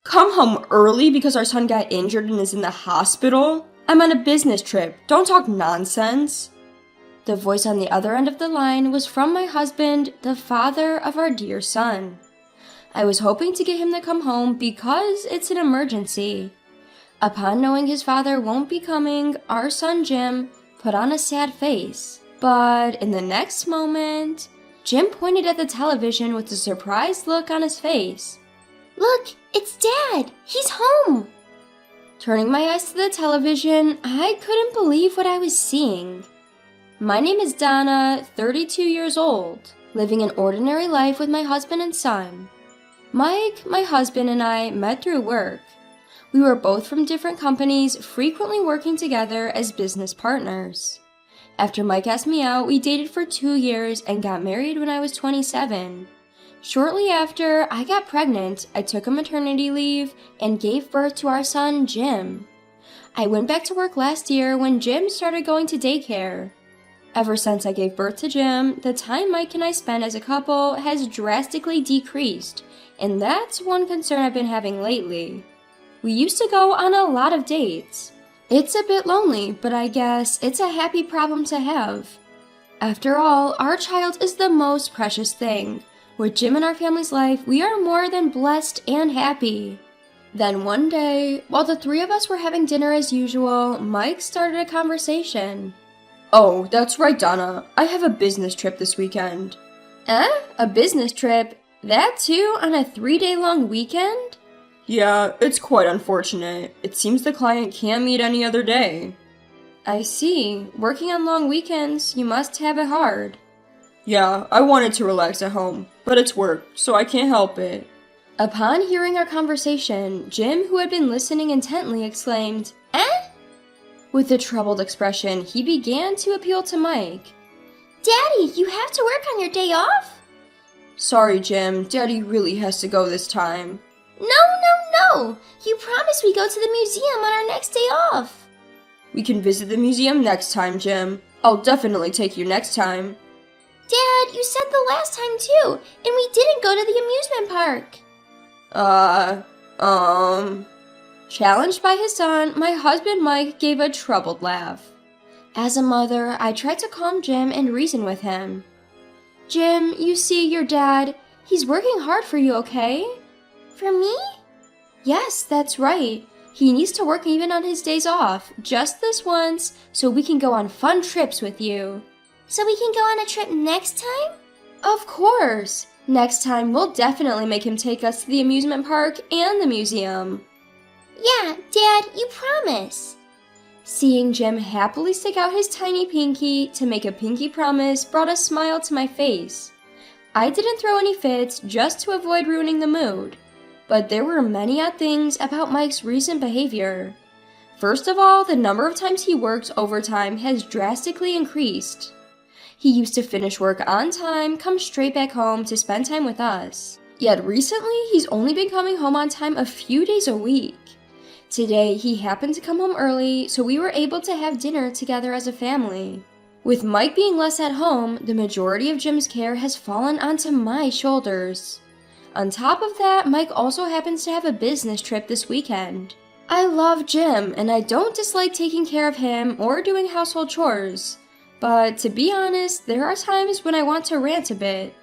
Come home early because our son got injured and is in the hospital? I'm on a business trip. Don't talk nonsense. The voice on the other end of the line was from my husband, the father of our dear son. I was hoping to get him to come home because it's an emergency. Upon knowing his father won't be coming, our son Jim put on a sad face. But in the next moment, Jim pointed at the television with a surprised look on his face. Look, it's Dad! He's home! Turning my eyes to the television, I couldn't believe what I was seeing. My name is Donna, 32 years old, living an ordinary life with my husband and son. Mike, my husband, and I met through work. We were both from different companies, frequently working together as business partners. After Mike asked me out, we dated for 2 years and got married when I was 27. Shortly after I got pregnant, I took a maternity leave and gave birth to our son, Jim. I went back to work last year when Jim started going to daycare. Ever since I gave birth to Jim, the time Mike and I spend as a couple has drastically decreased, and that's one concern I've been having lately. We used to go on a lot of dates. It's a bit lonely, but I guess it's a happy problem to have. After all, our child is the most precious thing. With Jim in our family's life, we are more than blessed and happy. Then one day, while the three of us were having dinner as usual, Mike started a conversation. Oh, that's right, Donna. I have a business trip this weekend. A business trip? That too, on a 3-day-long weekend? Yeah, it's quite unfortunate. It seems the client can't meet any other day. I see. Working on long weekends, you must have it hard. Yeah, I wanted to relax at home, but it's work, so I can't help it. Upon hearing our conversation, Jim, who had been listening intently, exclaimed, With a troubled expression, he began to appeal to Mike. Daddy, you have to work on your day off? Sorry, Jim. Daddy really has to go this time. No! You promised we go to the museum on our next day off. We can visit the museum next time, Jim. I'll definitely take you next time. Dad, you said the last time too, and we didn't go to the amusement park. Challenged by his son, my husband Mike gave a troubled laugh. As a mother, I tried to calm Jim and reason with him. Jim, you see, your dad, he's working hard for you, okay? For me? Yes, that's right. He needs to work even on his days off, just this once, so we can go on fun trips with you. So we can go on a trip next time? Of course! Next time, we'll definitely make him take us to the amusement park and the museum. Yeah, Dad, you promise. Seeing Jim happily stick out his tiny pinky to make a pinky promise brought a smile to my face. I didn't throw any fits just to avoid ruining the mood, but there were many odd things about Mike's recent behavior. First of all, the number of times he worked overtime has drastically increased. He used to finish work on time, come straight back home to spend time with us. Yet recently, he's only been coming home on time a few days a week. Today, he happened to come home early, so we were able to have dinner together as a family. With Mike being less at home, the majority of Jim's care has fallen onto my shoulders. On top of that, Mike also happens to have a business trip this weekend. I love Jim, and I don't dislike taking care of him or doing household chores. But to be honest, there are times when I want to rant a bit.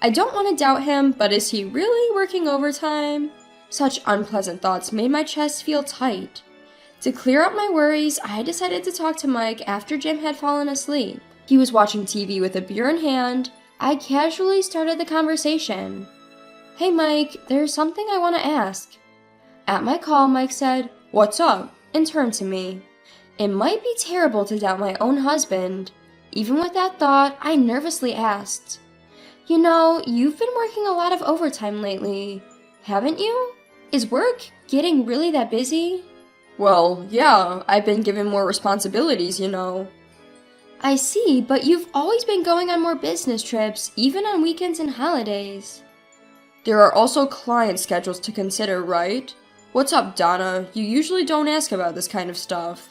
I don't want to doubt him, but is he really working overtime? Such unpleasant thoughts made my chest feel tight. To clear up my worries, I decided to talk to Mike after Jim had fallen asleep. He was watching TV with a beer in hand. I casually started the conversation. Hey Mike, there's something I want to ask. At my call, Mike said, "What's up?" and turned to me. It might be terrible to doubt my own husband. Even with that thought, I nervously asked, "You know, you've been working a lot of overtime lately, haven't you? Is work getting really that busy?" "Well, yeah, I've been given more responsibilities, you know." "I see, but you've always been going on more business trips, even on weekends and holidays." "There are also client schedules to consider, right? What's up, Donna? You usually don't ask about this kind of stuff."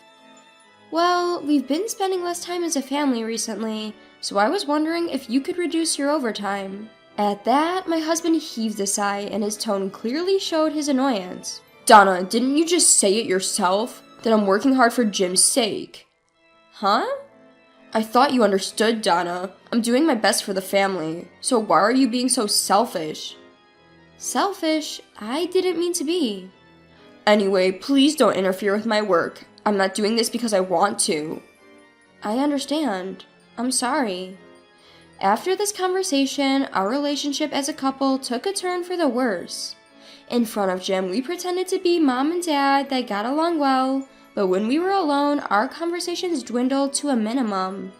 "Well, we've been spending less time as a family recently, so I was wondering if you could reduce your overtime. At that, my husband heaved a sigh and his tone clearly showed his annoyance. Donna, didn't you just say it yourself? That I'm working hard for Jim's sake. Huh? I thought you understood, Donna. I'm doing my best for the family. So why are you being so selfish? Selfish? I didn't mean to be. Anyway, please don't interfere with my work. I'm not doing this because I want to. I understand. I'm sorry. After this conversation, our relationship as a couple took a turn for the worse. In front of Jim, we pretended to be mom and dad that got along well, but when we were alone, our conversations dwindled to a minimum.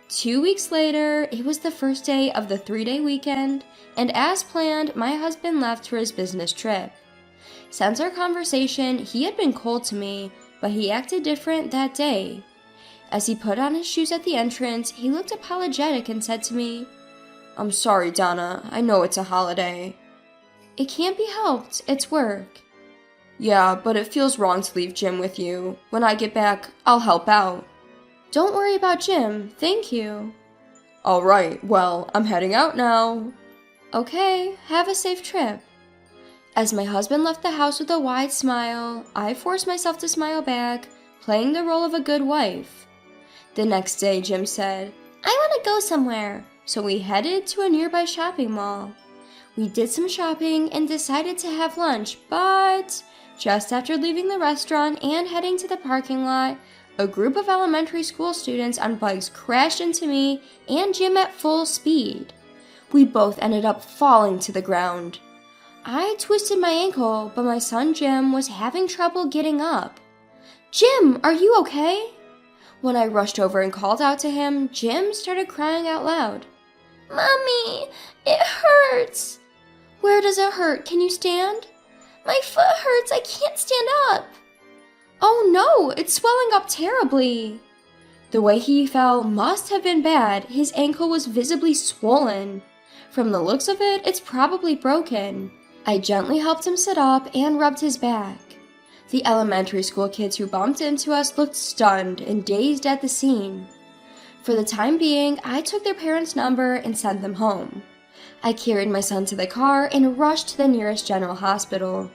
2 weeks later, it was the first day of the 3-day weekend, and as planned, my husband left for his business trip. Since our conversation, he had been cold to me, but he acted different that day. As he put on his shoes at the entrance, he looked apologetic and said to me, I'm sorry, Donna. I know it's a holiday. It can't be helped. It's work. Yeah, but it feels wrong to leave Jim with you. When I get back, I'll help out. Don't worry about Jim. Thank you. All right, well, I'm heading out now. Okay, have a safe trip. As my husband left the house with a wide smile, I forced myself to smile back, playing the role of a good wife. The next day, Jim said, I want to go somewhere. So we headed to a nearby shopping mall. We did some shopping and decided to have lunch, but just after leaving the restaurant and heading to the parking lot, a group of elementary school students on bikes crashed into me and Jim at full speed. We both ended up falling to the ground. I twisted my ankle, but my son Jim was having trouble getting up. Jim, are you okay? When I rushed over and called out to him, Jim started crying out loud. Mommy, it hurts. Where does it hurt? Can you stand? My foot hurts. I can't stand up. Oh no, it's swelling up terribly. The way he fell must have been bad. His ankle was visibly swollen. From the looks of it, it's probably broken. I gently helped him sit up and rubbed his back. The elementary school kids who bumped into us looked stunned and dazed at the scene. For the time being, I took their parents' number and sent them home. I carried my son to the car and rushed to the nearest general hospital.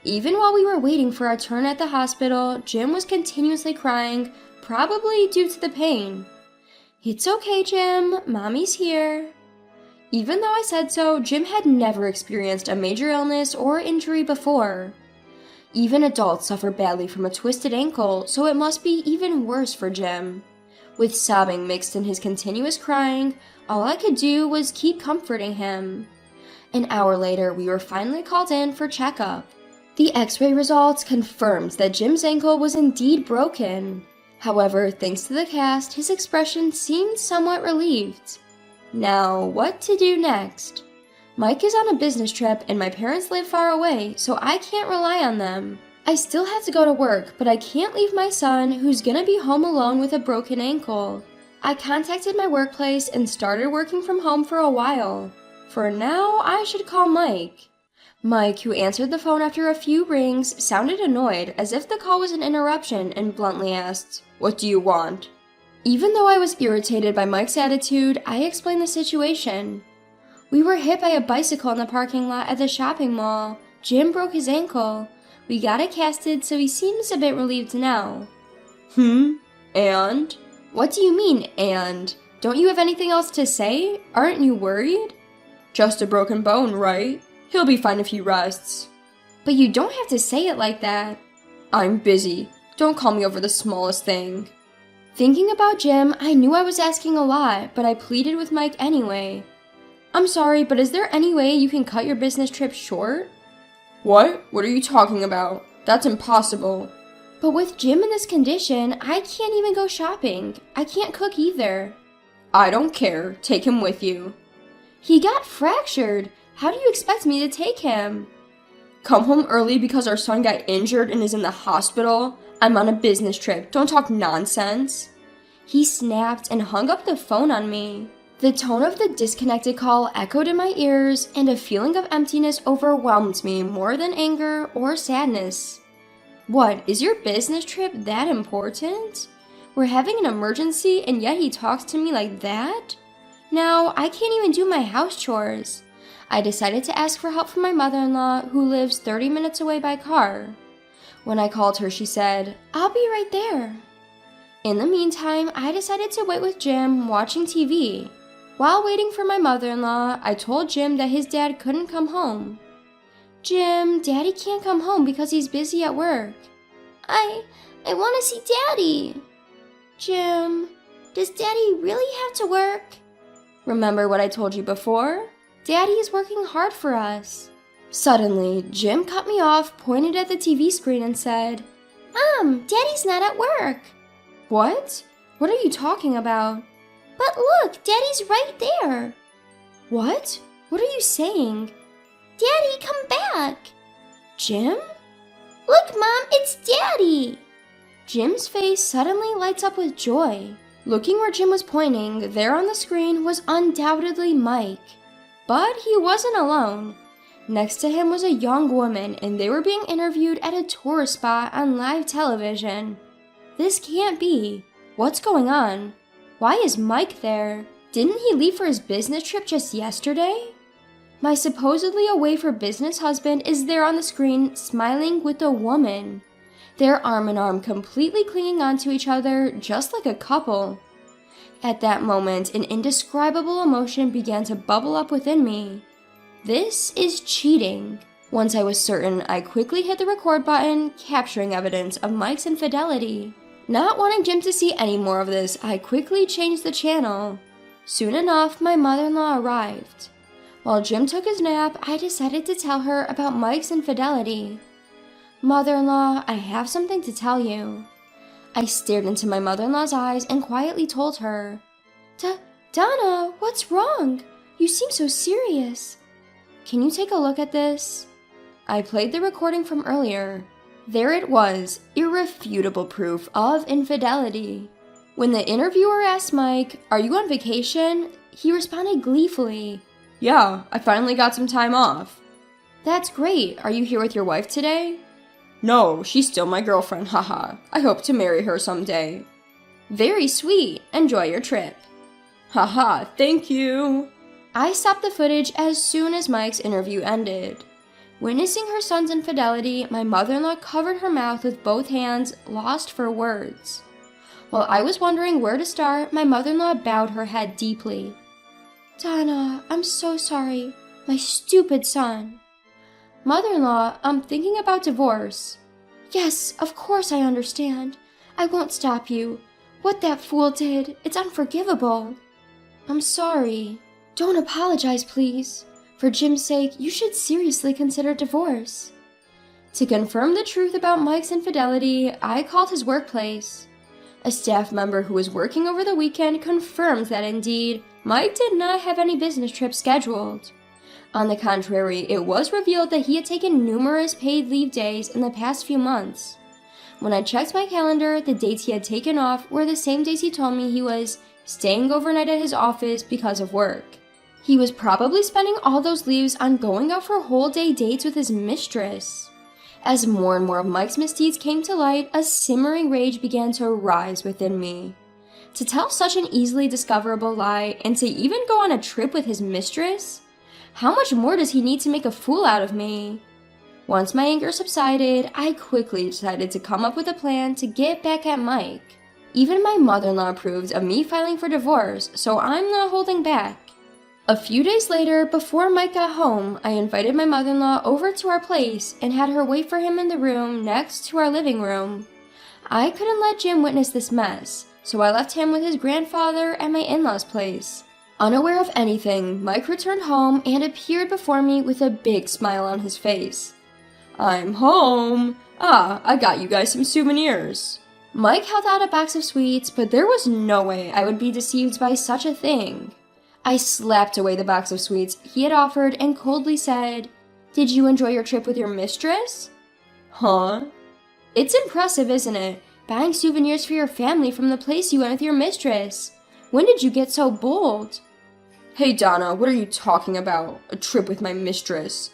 Even while we were waiting for our turn at the hospital, Jim was continuously crying, probably due to the pain. It's okay, Jim. Mommy's here. Even though I said so, Jim had never experienced a major illness or injury before. Even adults suffer badly from a twisted ankle, so it must be even worse for Jim. With sobbing mixed in his continuous crying, all I could do was keep comforting him. An hour later, we were finally called in for checkup. The x-ray results confirmed that Jim's ankle was indeed broken. However, thanks to the cast, his expression seemed somewhat relieved. Now, what to do next? Mike is on a business trip and my parents live far away, so I can't rely on them. I still have to go to work, but I can't leave my son, who's gonna be home alone with a broken ankle. I contacted my workplace and started working from home for a while. For now, I should call Mike. Mike, who answered the phone after a few rings, sounded annoyed, as if the call was an interruption, and bluntly asked, "What do you want?" Even though I was irritated by Mike's attitude, I explained the situation. We were hit by a bicycle in the parking lot at the shopping mall. Jim broke his ankle. We got it casted, so he seems a bit relieved now. And? What do you mean, and? Don't you have anything else to say? Aren't you worried? Just a broken bone, right? He'll be fine if he rests. But you don't have to say it like that. I'm busy. Don't call me over the smallest thing. Thinking about Jim, I knew I was asking a lot, but I pleaded with Mike anyway. I'm sorry, but is there any way you can cut your business trip short? What? What are you talking about? That's impossible. But with Jim in this condition, I can't even go shopping. I can't cook either. I don't care. Take him with you. He got fractured. How do you expect me to take him? Come home early because our son got injured and is in the hospital? I'm on a business trip. Don't talk nonsense. He snapped and hung up the phone on me. The tone of the disconnected call echoed in my ears, and a feeling of emptiness overwhelmed me more than anger or sadness. What, is your business trip that important? We're having an emergency and yet he talks to me like that? Now, I can't even do my house chores. I decided to ask for help from my mother-in-law, who lives 30 minutes away by car. When I called her, she said, "I'll be right there." In the meantime, I decided to wait with Jim, watching TV. While waiting for my mother-in-law, I told Jim that his dad couldn't come home. "Jim, Daddy can't come home because he's busy at work." I want to see Daddy." "Jim, Does Daddy really have to work?" remember what I told you before? Daddy is working hard for us." Suddenly, Jim cut me off, pointed at the TV screen, and said, "Mom, Daddy's not at work." "What? What are you talking about?" "But look, Daddy's right there." "What? What are you saying?" "Daddy, come back." "Jim?" "Look, Mom, it's Daddy." Jim's face suddenly lights up with joy. Looking where Jim was pointing, there on the screen was undoubtedly Mike. But he wasn't alone. Next to him was a young woman, and they were being interviewed at a tourist spot on live television. This can't be. What's going on? Why is Mike there? Didn't he leave for his business trip just yesterday? My supposedly away for business husband is there on the screen, smiling with a woman. They're arm in arm, completely clinging onto each other, just like a couple. At that moment, an indescribable emotion began to bubble up within me. This is cheating. Once I was certain, I quickly hit the record button, capturing evidence of Mike's infidelity. Not wanting Jim to see any more of this, I quickly changed the channel. Soon enough, my mother-in-law arrived. While Jim took his nap, I decided to tell her about Mike's infidelity. "Mother-in-law, I have something to tell you." I stared into my mother-in-law's eyes and quietly told her, Donna, what's wrong? You seem so serious." "Can you take a look at this?" I played the recording from earlier. There it was, irrefutable proof of infidelity. When the interviewer asked Mike, "Are you on vacation?" he responded gleefully, "Yeah, I finally got some time off." "That's great. Are you here with your wife today?" "No, she's still my girlfriend, haha. I hope to marry her someday." "Very sweet. Enjoy your trip." "Haha, thank you." I stopped the footage as soon as Mike's interview ended. Witnessing her son's infidelity, my mother-in-law covered her mouth with both hands, lost for words. While I was wondering where to start, my mother-in-law bowed her head deeply. "Donna, I'm so sorry. My stupid son." "Mother-in-law, I'm thinking about divorce." "Yes, of course I understand. I won't stop you. What that fool did, it's unforgivable." "I'm sorry." "Don't apologize, please. For Jim's sake, you should seriously consider divorce." To confirm the truth about Mike's infidelity, I called his workplace. A staff member who was working over the weekend confirmed that indeed, Mike did not have any business trips scheduled. On the contrary, it was revealed that he had taken numerous paid leave days in the past few months. When I checked my calendar, the dates he had taken off were the same days he told me he was staying overnight at his office because of work. He was probably spending all those leaves on going out for whole-day dates with his mistress. As more and more of Mike's misdeeds came to light, a simmering rage began to rise within me. To tell such an easily discoverable lie, and to even go on a trip with his mistress? How much more does he need to make a fool out of me? Once my anger subsided, I quickly decided to come up with a plan to get back at Mike. Even my mother-in-law approved of me filing for divorce, so I'm not holding back. A few days later, before Mike got home, I invited my mother-in-law over to our place and had her wait for him in the room next to our living room. I couldn't let Jim witness this mess, so I left him with his grandfather at my in-laws' place. Unaware of anything, Mike returned home and appeared before me with a big smile on his face. "I'm home! I got you guys some souvenirs." Mike held out a box of sweets, but there was no way I would be deceived by such a thing. I slapped away the box of sweets he had offered and coldly said, "Did you enjoy your trip with your mistress?" "Huh?" "It's impressive, isn't it? Buying souvenirs for your family from the place you went with your mistress. When did you get so bold?" "Hey Donna, what are you talking about? A trip with my mistress?"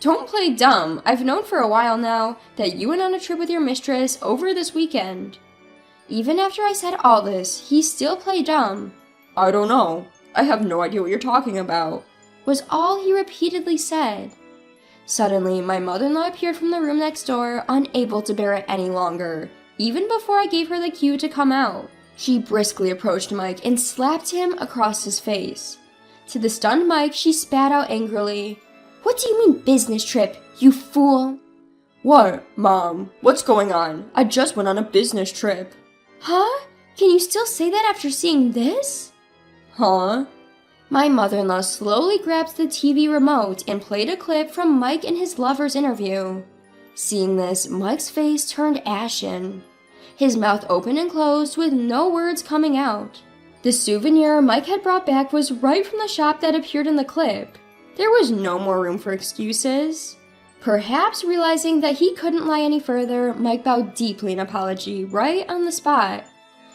"Don't play dumb. I've known for a while now that you went on a trip with your mistress over this weekend." Even after I said all this, he still played dumb. "I don't know. I have no idea what you're talking about," was all he repeatedly said. Suddenly, my mother-in-law appeared from the room next door, unable to bear it any longer, even before I gave her the cue to come out. She briskly approached Mike and slapped him across his face. To the stunned Mike, she spat out angrily, "What do you mean business trip, you fool?" "What, Mom? What's going on? I just went on a business trip." "Huh? Can you still say that after seeing this?" "Huh?" My mother-in-law slowly grabbed the TV remote and played a clip from Mike and his lover's interview. Seeing this, Mike's face turned ashen. His mouth opened and closed with no words coming out. The souvenir Mike had brought back was right from the shop that appeared in the clip. There was no more room for excuses. Perhaps realizing that he couldn't lie any further, Mike bowed deeply in apology right on the spot.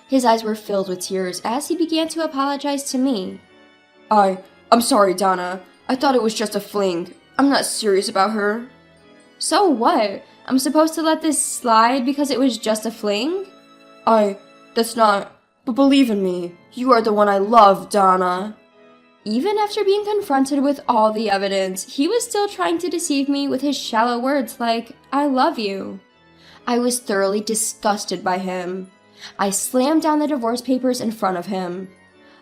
His eyes were filled with tears as he began to apologize to me. I'm sorry, Donna. I thought it was just a fling. I'm not serious about her." "So what? I'm supposed to let this slide because it was just a fling?" That's not, but believe in me, you are the one I love, Donna." Even after being confronted with all the evidence, he was still trying to deceive me with his shallow words like, "I love you." I was thoroughly disgusted by him. I slammed down the divorce papers in front of him.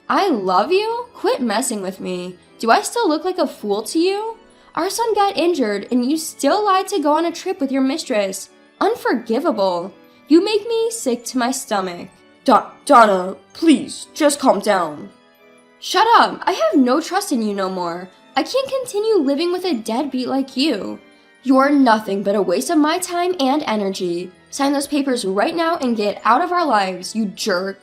"I love you? Quit messing with me. Do I still look like a fool to you? Our son got injured and you still lied to go on a trip with your mistress. Unforgivable. You make me sick to my stomach." Donna, please, just calm down." "Shut up. I have no trust in you no more. I can't continue living with a deadbeat like you. You're nothing but a waste of my time and energy. Sign those papers right now and get out of our lives, you jerk."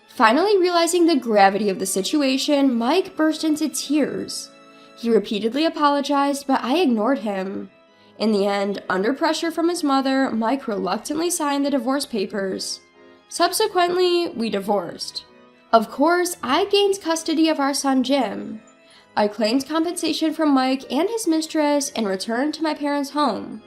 Finally realizing the gravity of the situation, Mike burst into tears. He repeatedly apologized, but I ignored him. In the end, under pressure from his mother, Mike reluctantly signed the divorce papers. Subsequently, we divorced. Of course, I gained custody of our son Jim. I claimed compensation from Mike and his mistress and returned to my parents' home.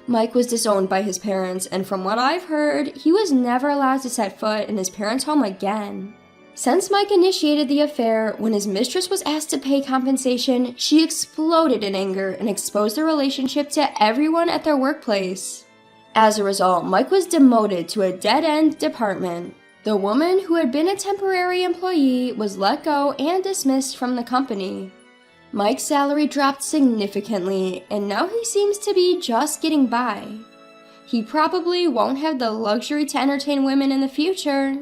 Mike was disowned by his parents, and from what I've heard, he was never allowed to set foot in his parents' home again. Since Mike initiated the affair, when his mistress was asked to pay compensation, she exploded in anger and exposed the relationship to everyone at their workplace. As a result, Mike was demoted to a dead-end department. The woman who had been a temporary employee was let go and dismissed from the company. Mike's salary dropped significantly, and now he seems to be just getting by. He probably won't have the luxury to entertain women in the future.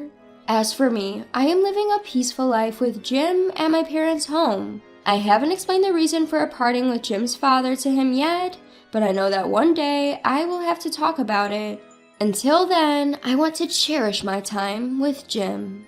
As for me, I am living a peaceful life with Jim at my parents' home. I haven't explained the reason for parting with Jim's father to him yet, but I know that one day I will have to talk about it. Until then, I want to cherish my time with Jim.